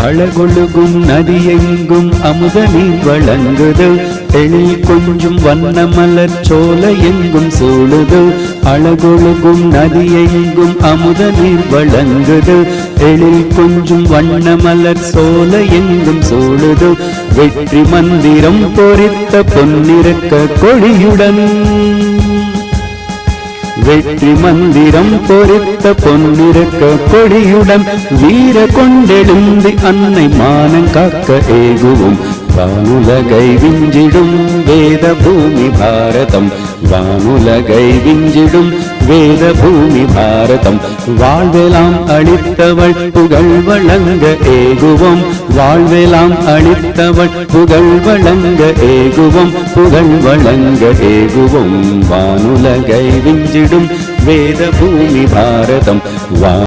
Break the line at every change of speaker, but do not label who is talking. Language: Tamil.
அழகொழுகும் நதியெங்கும் அமுத நீர் வழங்குது, எழில் கொஞ்சும் வண்ண மலர் சோலை எங்கும் சூழுது. அழகொழுகும் நதியெங்கும் அமுத நீர் வழங்குது, எழில் கொஞ்சும் வண்ண மலர் சோலை எங்கும் சூழுது. வெற்றி மந்திரம் பொறித்த பொன்னிறக்க கொடியுடன், வெற்றி மந்திரம் பொறித்த பொன்னிறக்க கொடியுடன், வீர கொண்டெழுந்து அன்னை மானம் காக்க ஏகுவோம். வானுலகை விஞ்சிடும் வேத பூமி பாரதம், வானுலகை விஞ்சிடும் வேத பூமி பாரதம். வாழ்வெல்லாம் அளித்தவள் புகழ் வழங்க ஏகுவோம், வாழ்வெல்லாம் அளித்தவள் புகழ் வழங்க ஏகுவோம், புகழ் வழங்க ஏகுவோம். வானுலகை விஞ்சிடும் வேத பூமி பாரதம்.